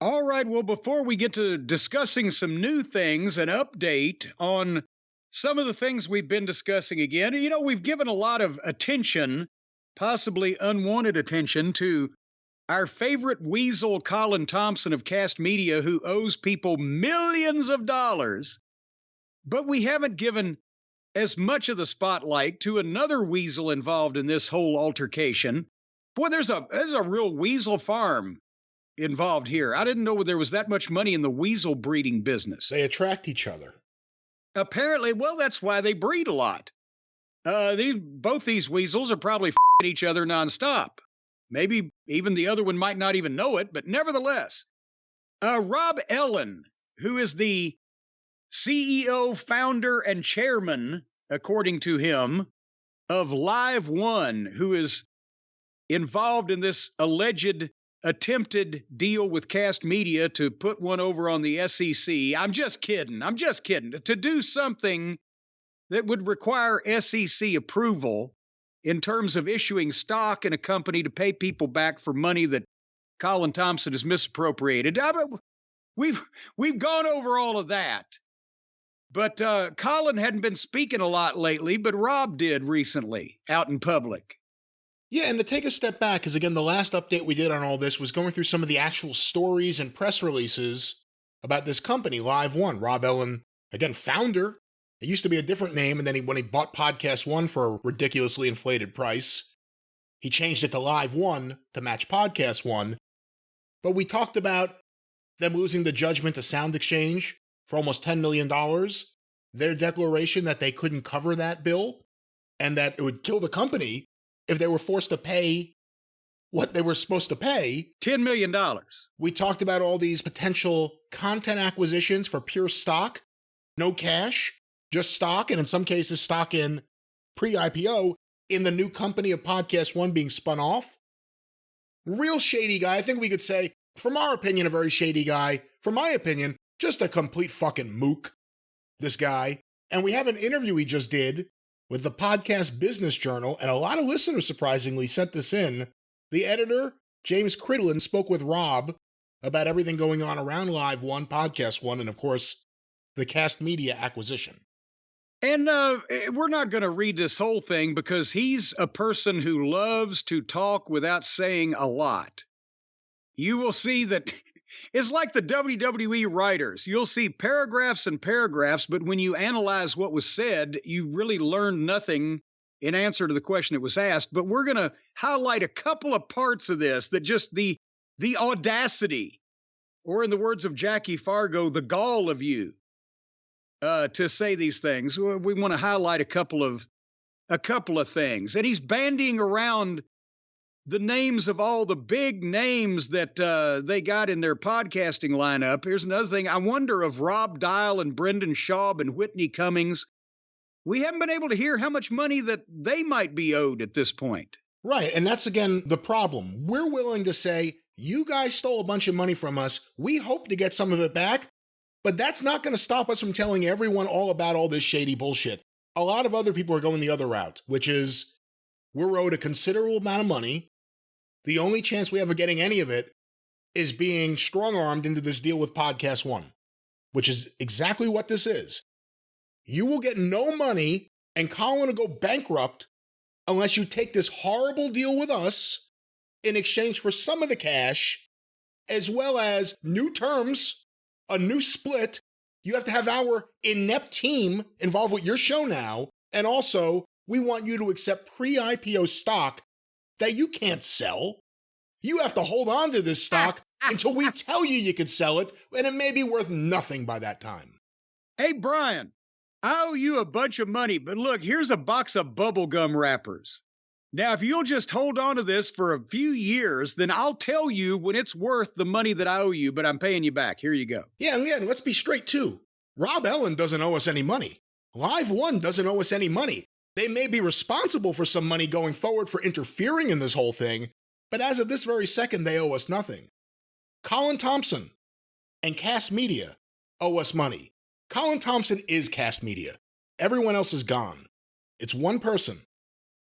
All right. Well, before we get to discussing some new things, an update on some of the things we've been discussing again. We've given a lot of attention, possibly unwanted attention, to our favorite weasel, Colin Thomson of Kast Media, who owes people millions of dollars. But we haven't given as much of the spotlight to another weasel involved in this whole altercation. Boy, there's a real weasel farm involved here. I didn't know there was that much money in the weasel breeding business. They attract each other. Apparently, well, that's why they breed a lot. Both these weasels are probably f***ing each other nonstop. Maybe even the other one might not even know it, but nevertheless. Rob Ellen, who is the CEO, founder, and chairman, according to him, of LiveOne, who is involved in this alleged attempted deal with Kast Media to put one over on the SEC. I'm just kidding. To do something that would require SEC approval in terms of issuing stock in a company to pay people back for money that Colin Thomson has misappropriated. We've gone over all of that. But Colin hadn't been speaking a lot lately, but Rob did recently out in public. Yeah, and to take a step back, because again, the last update we did on all this was going through some of the actual stories and press releases about this company, LiveOne. Rob Ellen, again, founder. It used to be a different name, and then when he bought Podcast One for a ridiculously inflated price, he changed it to LiveOne to match Podcast One. But we talked about them losing the judgment to Sound Exchange for almost $10 million, their declaration that they couldn't cover that bill, and that it would kill the company if they were forced to pay what they were supposed to pay. $10 million. We talked about all these potential content acquisitions for pure stock, no cash, just stock, and in some cases stock in pre-IPO in the new company of Podcast One being spun off. Real shady guy. I think we could say, from our opinion, a very shady guy. From my opinion, just a complete fucking mook, this guy. And we have an interview he just did with the Podcast Business Journal, and a lot of listeners, surprisingly, sent this in. The editor, James Cridlin, spoke with Rob about everything going on around LiveOne, Podcast One, and of course, the Kast Media acquisition. And we're not going to read this whole thing because he's a person who loves to talk without saying a lot. You will see that it's like the WWE writers. You'll see paragraphs and paragraphs, but when you analyze what was said, you really learn nothing in answer to the question that was asked. But we're going to highlight a couple of parts of this that just the audacity, or in the words of Jackie Fargo, the gall of you to say these things. We want to highlight a couple of things. And he's bandying around the names of all the big names that they got in their podcasting lineup. Here's another thing. I wonder if Rob Dial and Brendan Schaub and Whitney Cummings, we haven't been able to hear how much money that they might be owed at this point. Right, and that's, again, the problem. We're willing to say, you guys stole a bunch of money from us. We hope to get some of it back, but that's not going to stop us from telling everyone all about all this shady bullshit. A lot of other people are going the other route, which is we're owed a considerable amount of money. The only chance we have of getting any of it is being strong-armed into this deal with Podcast One, which is exactly what this is. You will get no money, and Colin will go bankrupt unless you take this horrible deal with us in exchange for some of the cash, as well as new terms, a new split. You have to have our inept team involved with your show now, and also, we want you to accept pre-IPO stock that you can't sell. You have to hold on to this stock until we tell you can sell it, and it may be worth nothing by that time. Hey, Brian, I owe you a bunch of money, but look, here's a box of bubblegum wrappers. Now, if you'll just hold on to this for a few years, then I'll tell you when it's worth the money that I owe you, but I'm paying you back. Here you go. Yeah, and let's be straight, too. Rob Ellen doesn't owe us any money. LiveOne doesn't owe us any money. They may be responsible for some money going forward for interfering in this whole thing, but as of this very second, they owe us nothing. Colin Thomson and Kast Media owe us money. Colin Thomson is Kast Media. Everyone else is gone. It's one person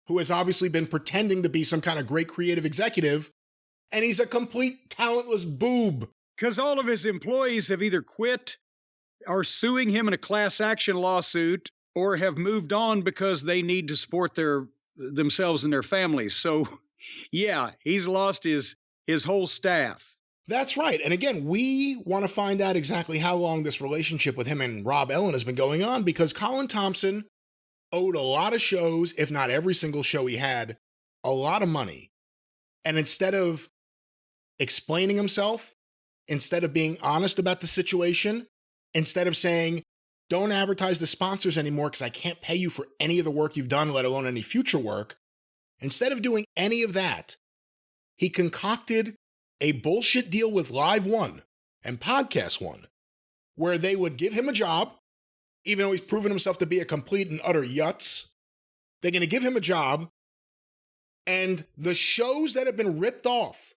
who has obviously been pretending to be some kind of great creative executive, and he's a complete talentless boob. because all of his employees have either quit, are suing him in a class action lawsuit, or have moved on because they need to support themselves and their families. So, yeah, he's lost his whole staff. That's right. And again, we want to find out exactly how long this relationship with him and Rob Ellen has been going on, because Colin Thomson owed a lot of shows, if not every single show he had, a lot of money. And instead of explaining himself, instead of being honest about the situation, instead of saying, don't advertise the sponsors anymore because I can't pay you for any of the work you've done, let alone any future work, instead of doing any of that, he concocted a bullshit deal with LiveOne and Podcast One, where they would give him a job, even though he's proven himself to be a complete and utter yutz. They're going to give him a job, and the shows that have been ripped off,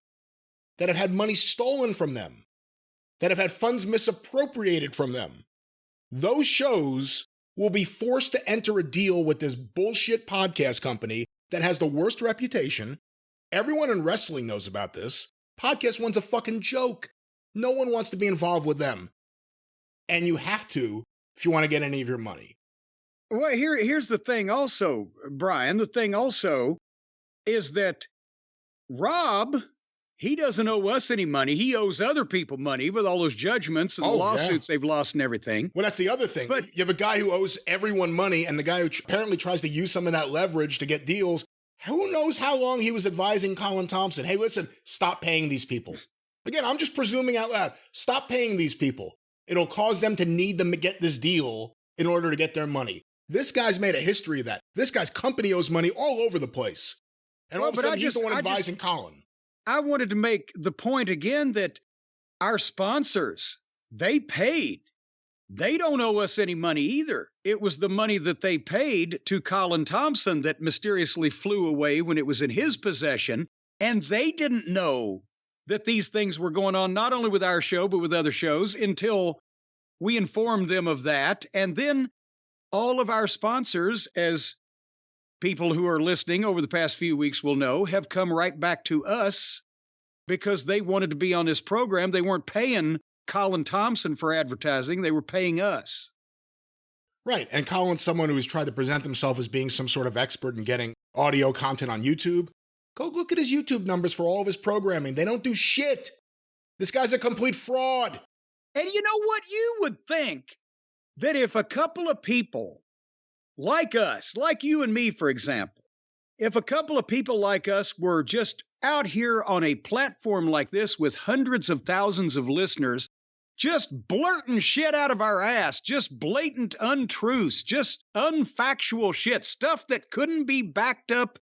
that have had money stolen from them, that have had funds misappropriated from them, those shows will be forced to enter a deal with this bullshit podcast company that has the worst reputation. Everyone in wrestling knows about this. Podcast One's a fucking joke. No one wants to be involved with them. And you have to if you want to get any of your money. Well, here's the thing also, Brian. The thing also is that Rob, he doesn't owe us any money. He owes other people money with all those judgments and the lawsuits they've lost and everything. Well, that's the other thing. But you have a guy who owes everyone money, and the guy who apparently tries to use some of that leverage to get deals. Who knows how long he was advising Colin Thomson? Hey, listen, stop paying these people. Again, I'm just presuming out loud. Stop paying these people. It'll cause them to need them to get this deal in order to get their money. This guy's made a history of that. This guy's company owes money all over the place. And all of a sudden, he's the one advising Colin. I wanted to make the point again that our sponsors, they paid. They don't owe us any money either. It was the money that they paid to Colin Thomson that mysteriously flew away when it was in his possession. And they didn't know that these things were going on, not only with our show, but with other shows, until we informed them of that. And then all of our sponsors, as people who are listening over the past few weeks will know, have come right back to us because they wanted to be on this program. They weren't paying Colin Thomson for advertising. They were paying us. Right. And Colin's someone who has tried to present himself as being some sort of expert in getting audio content on YouTube. Go look at his YouTube numbers for all of his programming. They don't do shit. This guy's a complete fraud. And you know what? You would think that if a couple of people like us, like you and me, for example, if a couple of people like us were just out here on a platform like this with hundreds of thousands of listeners, just blurting shit out of our ass, just blatant untruths, just unfactual shit, stuff that couldn't be backed up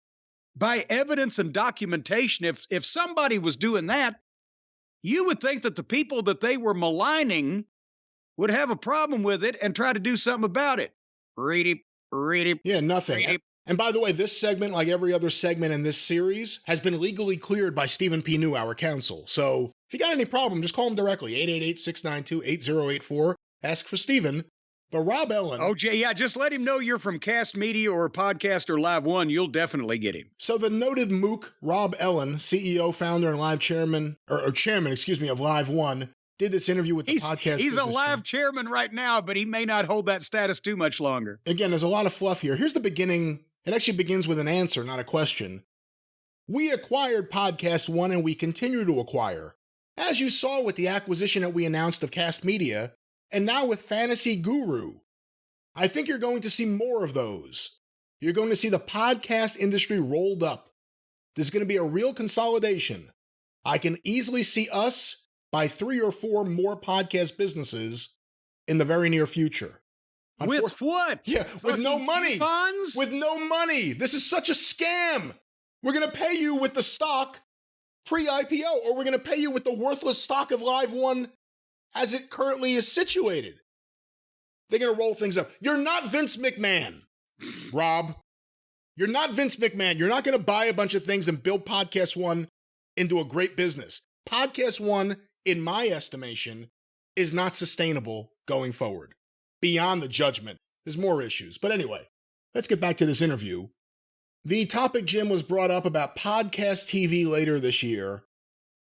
by evidence and documentation. If somebody was doing that, you would think that the people that they were maligning would have a problem with it and try to do something about it. Read it. Yeah, nothing. Read it. And by the way, this segment, like every other segment in this series, has been legally cleared by Stephen P. New, our counsel. So if you got any problem, just call him directly, 888-692-8084. Ask for Stephen. But Rob Ellen... Oh, Jay, yeah, just let him know you're from Kast Media or Podcast or LiveOne. You'll definitely get him. So the noted mook, Rob Ellen, CEO, founder, and live chairman, or chairman, of LiveOne, did this interview with the podcast. He's a live chairman right now, but he may not hold that status too much longer. Again, there's a lot of fluff here. Here's the beginning. It actually begins with an answer, not a question. We acquired Podcast One, and we continue to acquire. As you saw with the acquisition that we announced of Kast Media, and now with Fantasy Guru. I think you're going to see more of those. You're going to see the podcast industry rolled up. There's going to be a real consolidation. I can easily see us buy 3 or 4 more podcast businesses in the very near future. With what? Yeah, with no money. Funds? With no money. This is such a scam. We're going to pay you with the stock pre-IPO, or we're going to pay you with the worthless stock of LiveOne as it currently is situated. They're going to roll things up. You're not Vince McMahon, Rob. You're not Vince McMahon. You're not going to buy a bunch of things and build Podcast One into a great business. Podcast One, in my estimation, is not sustainable going forward. Beyond the judgment, there's more issues. But anyway, let's get back to this interview. The topic, Jim, was brought up about podcast TV later this year.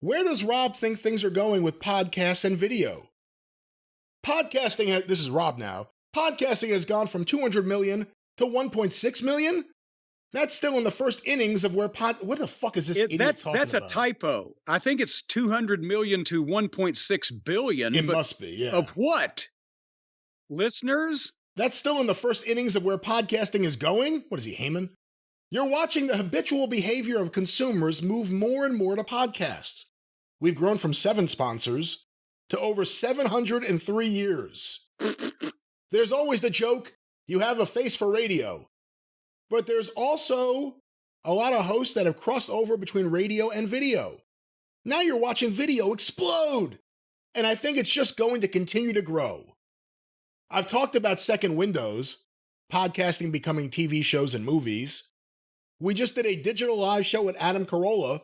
Where does Rob think things are going with podcasts and video? This is Rob now. Podcasting has gone from 200 million to 1.6 million? That's still in the first innings of where what the fuck is this idiot talking That's about? a typo. I think it's 200 million to 1.6 billion. It must be, yeah. Of what? Listeners? That's still in the first innings of where podcasting is going? What is he, Heyman? You're watching the habitual behavior of consumers move more and more to podcasts. We've grown from 7 sponsors to over 700 in 3 years. There's always the joke, you have a face for radio. But there's also a lot of hosts that have crossed over between radio and video. Now you're watching video explode. And I think it's just going to continue to grow. I've talked about second windows, podcasting becoming TV shows and movies. We just did a digital live show with Adam Carolla,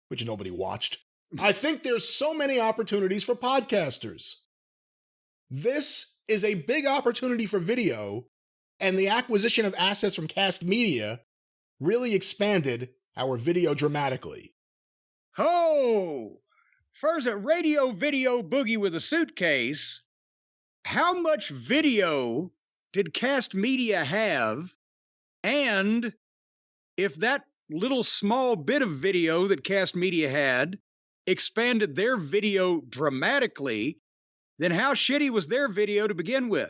which nobody watched. I think there's so many opportunities for podcasters. This is a big opportunity for video, and the acquisition of assets from Kast Media really expanded our video dramatically. Oh! First, a radio video boogie with a suitcase. How much video did Kast Media have? And if that little small bit of video that Kast Media had expanded their video dramatically, then how shitty was their video to begin with?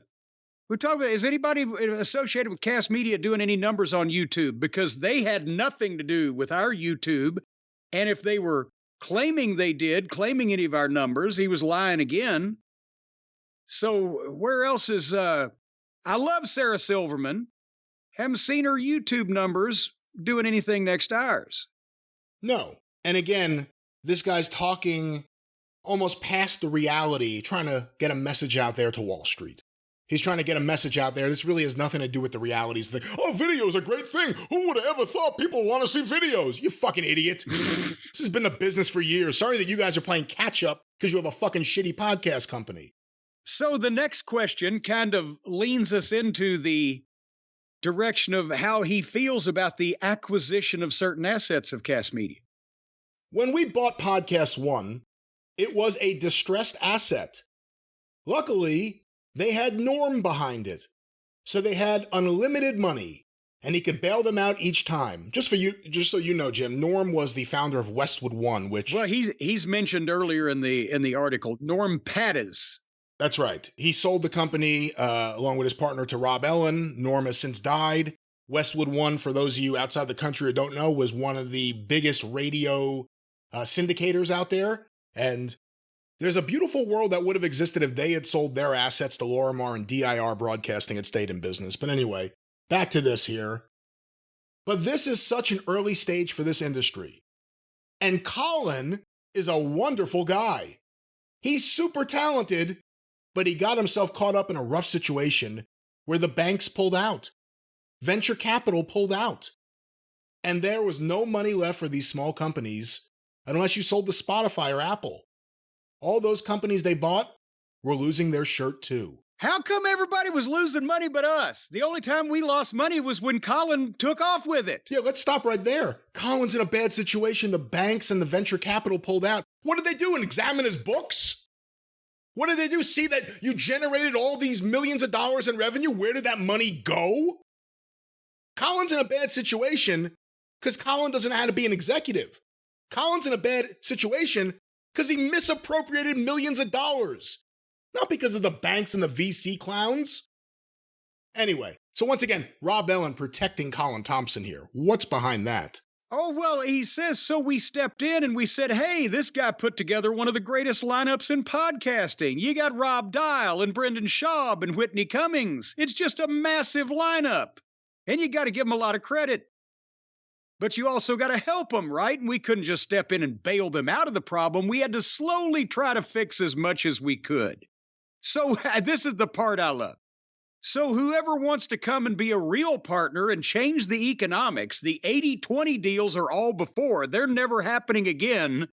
We're talking about, is anybody associated with Kast Media doing any numbers on YouTube? Because they had nothing to do with our YouTube. And if they were claiming claiming any of our numbers, he was lying again. So where else is, I love Sarah Silverman. Haven't seen her YouTube numbers doing anything next to ours. No. And again, this guy's talking almost past the reality, trying to get a message out there to Wall Street. He's trying to get a message out there. This really has nothing to do with the realities. Oh, video is a great thing. Who would have ever thought people want to see videos? You fucking idiot. This has been the business for years. Sorry that you guys are playing catch up because you have a fucking shitty podcast company. So the next question kind of leans us into the direction of how he feels about the acquisition of certain assets of Kast Media. When we bought Podcast One, it was a distressed asset. Luckily, they had Norm behind it. So they had unlimited money, and he could bail them out each time. Just so you know, Jim, Norm was the founder of Westwood One, which... Well, he's mentioned earlier in the article, Norm Pattis. That's right. He sold the company along with his partner to Rob Ellen. Norm has since died. Westwood One, for those of you outside the country who don't know, was one of the biggest radio syndicators out there. And there's a beautiful world that would have existed if they had sold their assets to Lorimar and DIR Broadcasting had stayed in business. But anyway, back to this here. But this is such an early stage for this industry. And Colin is a wonderful guy. He's super talented, but he got himself caught up in a rough situation where the banks pulled out. Venture capital pulled out. And there was no money left for these small companies unless you sold to Spotify or Apple. All those companies they bought were losing their shirt too. How come everybody was losing money but us? The only time we lost money was when Colin took off with it. Yeah, let's stop right there. Colin's in a bad situation. The banks and the venture capital pulled out. What did they do? Examine his books? What did they do? See that you generated all these millions of dollars in revenue? Where did that money go? Colin's in a bad situation because Colin doesn't know how to be an executive. Colin's in a bad situation because he misappropriated millions of dollars. Not because of the banks and the VC clowns. Anyway, so once again, Rob Ellen protecting Colin Thomson here. What's behind that? Oh, well, he says, so we stepped in and we said, hey, this guy put together one of the greatest lineups in podcasting. You got Rob Dial and Brendan Schaub and Whitney Cummings. It's just a massive lineup. And you got to give them a lot of credit. But you also got to help them, right? And we couldn't just step in and bail them out of the problem. We had to slowly try to fix as much as we could. So this is the part I love. So whoever wants to come and be a real partner and change the economics, the 80-20 deals are all before. They're never happening again.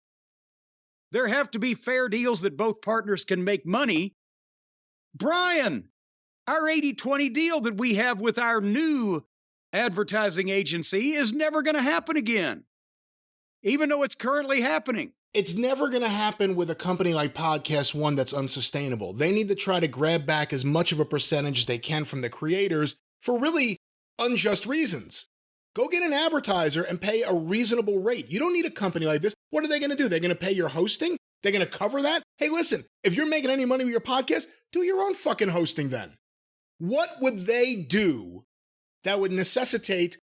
There have to be fair deals that both partners can make money. Brian, our 80-20 deal that we have with our new advertising agency is never going to happen again, even though it's currently happening. It's never going to happen with a company like Podcast One that's unsustainable. They need to try to grab back as much of a percentage as they can from the creators for really unjust reasons. Go get an advertiser and pay a reasonable rate. You don't need a company like this. What are they going to do? They're going to pay your hosting? They're going to cover that? Hey, listen, if you're making any money with your podcast, do your own fucking hosting then. What would they do that would necessitate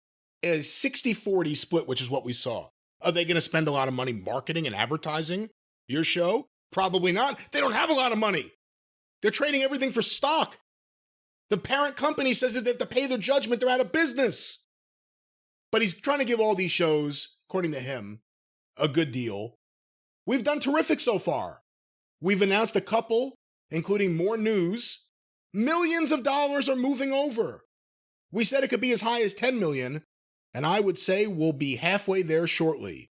a 60-40 split, which is what we saw? Are they going to spend a lot of money marketing and advertising your show? Probably not. They don't have a lot of money. They're trading everything for stock. The parent company says that they have to pay their judgment. They're out of business. But he's trying to give all these shows, according to him, a good deal. We've done terrific so far. We've announced a couple, including more news. Millions of dollars are moving over. We said it could be as high as 10 million. And I would say we'll be halfway there shortly.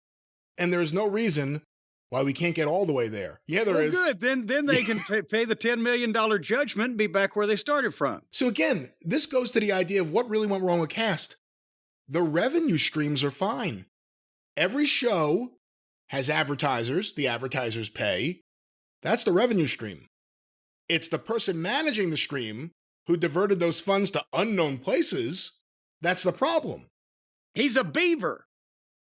And there's no reason why we can't get all the way there. Yeah, there is. Good. Then they can pay the $10 million judgment and be back where they started from. So again, this goes to the idea of what really went wrong with Kast. The revenue streams are fine. Every show has advertisers. The advertisers pay. That's the revenue stream. It's the person managing the stream who diverted those funds to unknown places. That's the problem. He's a beaver.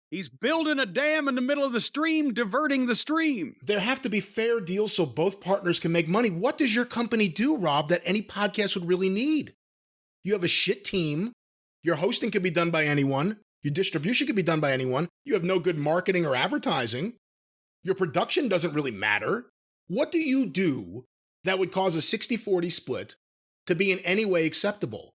He's building a dam in the middle of the stream, diverting the stream. There have to be fair deals so both partners can make money. What does your company do, Rob, that any podcast would really need? You have a shit team. Your hosting can be done by anyone. Your distribution can be done by anyone. You have no good marketing or advertising. Your production doesn't really matter. What do you do that would cause a 60-40 split to be in any way acceptable?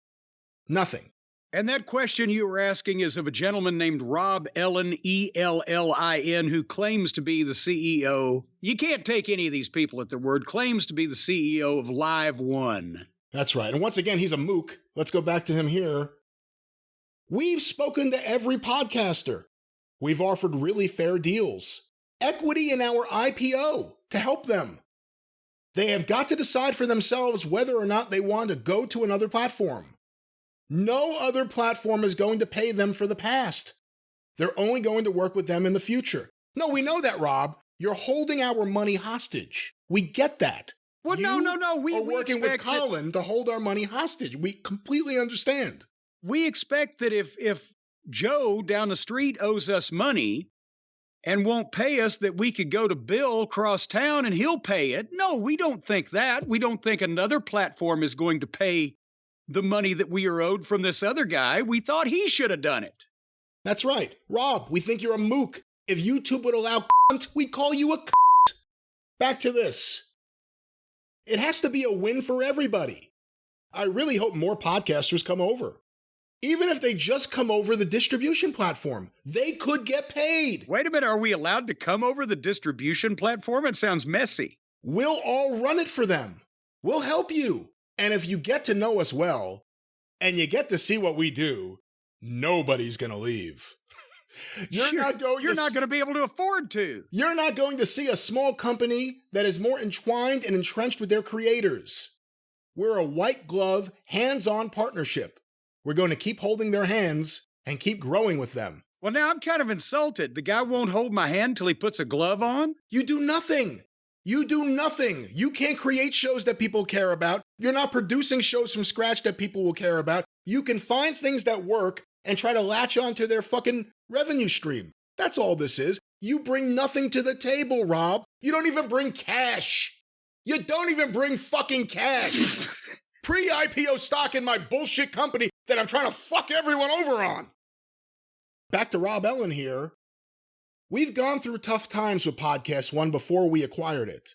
Nothing. And that question you were asking is of a gentleman named Rob Ellin, E-L-L-I-N, who claims to be the CEO. You can't take any of these people at their word. Claims to be the CEO of LiveOne. That's right. And once again, he's a mook. Let's go back to him here. We've spoken to every podcaster. We've offered really fair deals. Equity in our IPO to help them. They have got to decide for themselves whether or not they want to go to another platform. No other platform is going to pay them for the past. They're only going to work with them in the future. No, we know that, Rob. You're holding our money hostage. We get that. Well, no. We are working with Colin to hold our money hostage. We completely understand. We expect that if Joe down the street owes us money and won't pay us, that we could go to Bill across town and he'll pay it. No, we don't think that. We don't think another platform is going to pay the money that we are owed from this other guy. We thought he should have done it. That's right. Rob, we think you're a mook. If YouTube would allow cunt, we call you a cunt. Back to this. It has to be a win for everybody. I really hope more podcasters come over. Even if they just come over the distribution platform, they could get paid. Wait a minute, are we allowed to come over the distribution platform? It sounds messy. We'll all run it for them. We'll help you. And if you get to know us well, and you get to see what we do, nobody's going to leave. You're not going to be able to afford to. You're not going to see a small company that is more entwined and entrenched with their creators. We're a white glove, hands-on partnership. We're going to keep holding their hands and keep growing with them. Well, now I'm kind of insulted. The guy won't hold my hand till he puts a glove on? You do nothing. You do nothing. You can't create shows that people care about. You're not producing shows from scratch that people will care about. You can find things that work and try to latch onto their fucking revenue stream. That's all this is. You bring nothing to the table, Rob. You don't even bring cash. You don't even bring fucking cash. Pre-IPO stock in my bullshit company that I'm trying to fuck everyone over on. Back to Rob Ellin here. We've gone through tough times with Podcast One before we acquired it.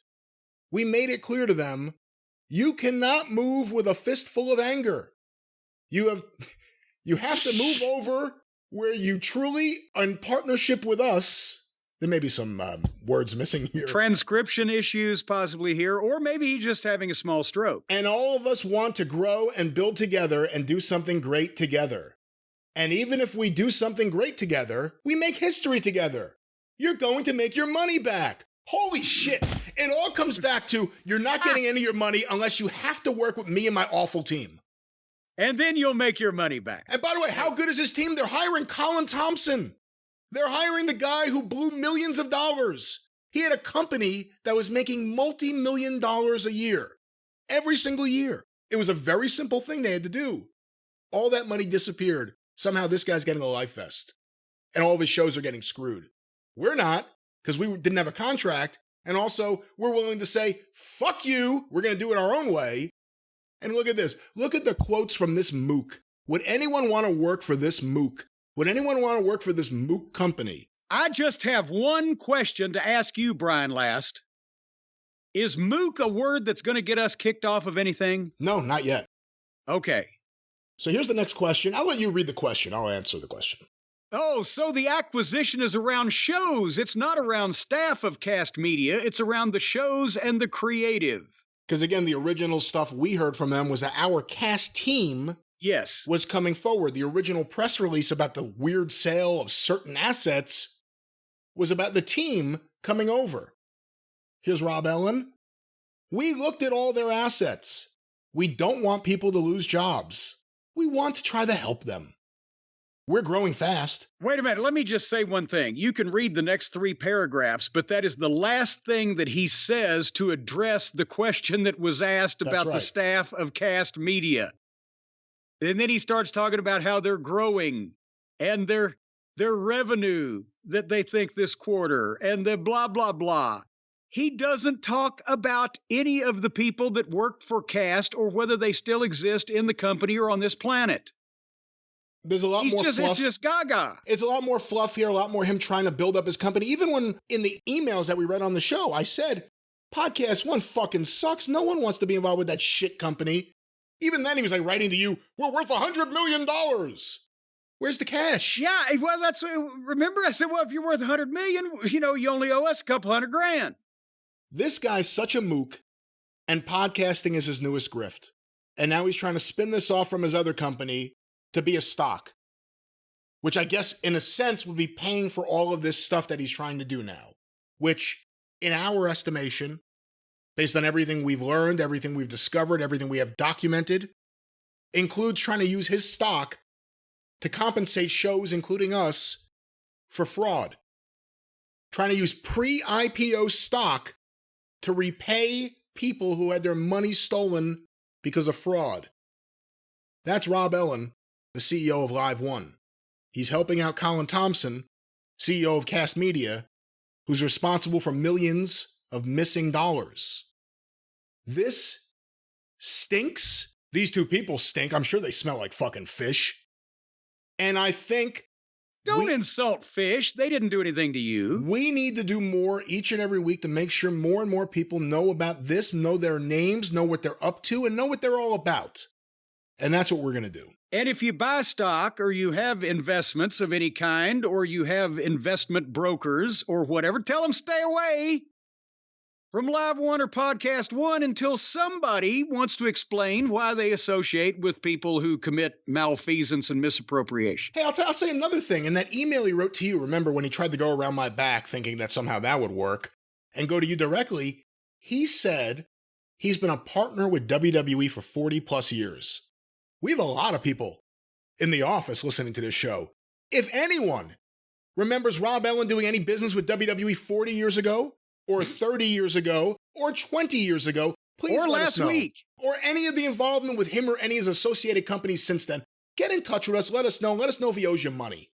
We made it clear to them, you cannot move with a fistful of anger. You have to move over where you truly are in partnership with us. There may be some words missing here. Transcription issues possibly here, or maybe he's just having a small stroke. And all of us want to grow and build together and do something great together. And even if we do something great together, we make history together. You're going to make your money back. Holy shit. It all comes back to you're not getting any of your money unless you have to work with me and my awful team. And then you'll make your money back. And by the way, how good is this team? They're hiring Colin Thomson. They're hiring the guy who blew millions of dollars. He had a company that was making multi-million dollars a year, every single year. It was a very simple thing they had to do. All that money disappeared. Somehow this guy's getting a life vest. And all of his shows are getting screwed. We're not, because we didn't have a contract. And also, we're willing to say, fuck you, we're going to do it our own way. And look at this. Look at the quotes from this mook. Would anyone want to work for this mook? Would anyone want to work for this mook company? I just have one question to ask you, Brian Last. Is mook a word that's going to get us kicked off of anything? No, not yet. Okay. So here's the next question. I'll let you read the question. I'll answer the question. Oh, so the acquisition is around shows. It's not around staff of Kast Media. It's around the shows and the creative. Because again, the original stuff we heard from them was that our Kast team was coming forward. The original press release about the weird sale of certain assets was about the team coming over. Here's Rob Ellen. We looked at all their assets. We don't want people to lose jobs. We want to try to help them. We're growing fast. Wait a minute. Let me just say one thing. You can read the next 3 paragraphs, but that is the last thing that he says to address the question that was asked about the staff of Kast Media. And then he starts talking about how they're growing and their revenue that they think this quarter and the blah, blah, blah. He doesn't talk about any of the people that worked for Kast or whether they still exist in the company or on this planet. There's a lot more fluff. It's just gaga. It's a lot more fluff here, a lot more him trying to build up his company. Even when in the emails that we read on the show, I said, Podcast One fucking sucks. No one wants to be involved with that shit company. Even then, he was like writing to you, we're worth $100 million. Where's the cash? Yeah, well, remember I said, well, if you're worth $100 million, you only owe us a couple $100,000. This guy's such a mook, and podcasting is his newest grift. And now he's trying to spin this off from his other company to be a stock, which I guess in a sense would be paying for all of this stuff that he's trying to do now, which in our estimation, based on everything we've learned, everything we've discovered, everything we have documented, includes trying to use his stock to compensate shows, including us, for fraud. Trying to use pre-IPO stock to repay people who had their money stolen because of fraud. That's Rob Ellen, the CEO of LiveOne. He's helping out Colin Thomson, CEO of Kast Media, who's responsible for millions of missing dollars. This stinks. These two people stink. I'm sure they smell like fucking fish. And I think... Don't insult fish. They didn't do anything to you. We need to do more each and every week to make sure more and more people know about this, know their names, know what they're up to, and know what they're all about. And that's what we're going to do. And if you buy stock or you have investments of any kind or you have investment brokers or whatever, tell them stay away from LiveOne or Podcast One until somebody wants to explain why they associate with people who commit malfeasance and misappropriation. Hey, I'll say another thing. In that email he wrote to you, remember when he tried to go around my back thinking that somehow that would work and go to you directly, he said he's been a partner with WWE for 40 plus years. We have a lot of people in the office listening to this show. If anyone remembers Rob Ellen doing any business with WWE 40 years ago, or 30 years ago, or 20 years ago, please or let us know. Last week. Or any of the involvement with him or any of his associated companies since then. Get in touch with us. Let us know. Let us know if he owes you money.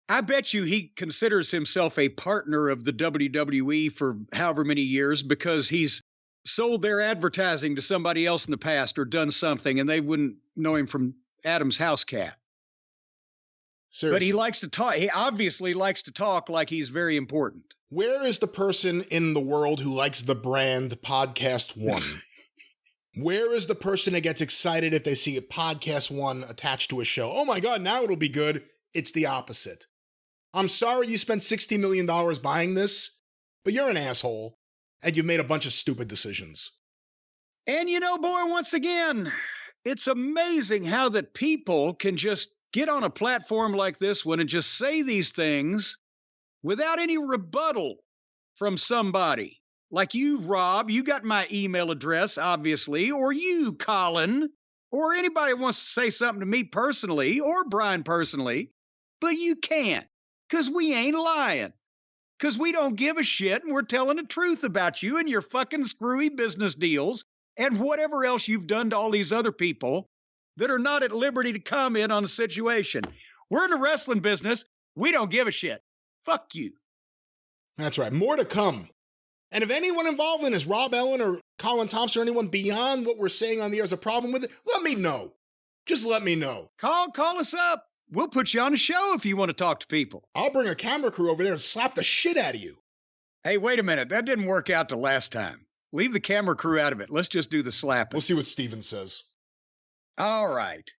I bet you he considers himself a partner of the WWE for however many years because he's sold their advertising to somebody else in the past or done something, and they wouldn't know him from Adam's house cat. Seriously. But he likes to talk. He obviously likes to talk like he's very important. Where is the person in the world who likes the brand Podcast One? Where is the person that gets excited if they see a Podcast One attached to a show? Oh my God, now it'll be good. It's the opposite. I'm sorry you spent $60 million buying this, but you're an asshole, and you've made a bunch of stupid decisions. And boy, once again, it's amazing how that people can just get on a platform like this one and just say these things without any rebuttal from somebody. Like you, Rob, you got my email address, obviously, or you, Colin, or anybody wants to say something to me personally, or Brian personally, but you can't, because we ain't lying. Because we don't give a shit and we're telling the truth about you and your fucking screwy business deals and whatever else you've done to all these other people that are not at liberty to comment on the situation. We're in the wrestling business. We don't give a shit. Fuck you. That's right. More to come. And if anyone involved in this, Rob Ellen or Colin Thomson or anyone beyond what we're saying on the air has a problem with it, let me know. Just let me know. Call us up. We'll put you on the show if you want to talk to people. I'll bring a camera crew over there and slap the shit out of you. Hey, wait a minute. That didn't work out the last time. Leave the camera crew out of it. Let's just do the slapping. We'll see what Steven says. All right.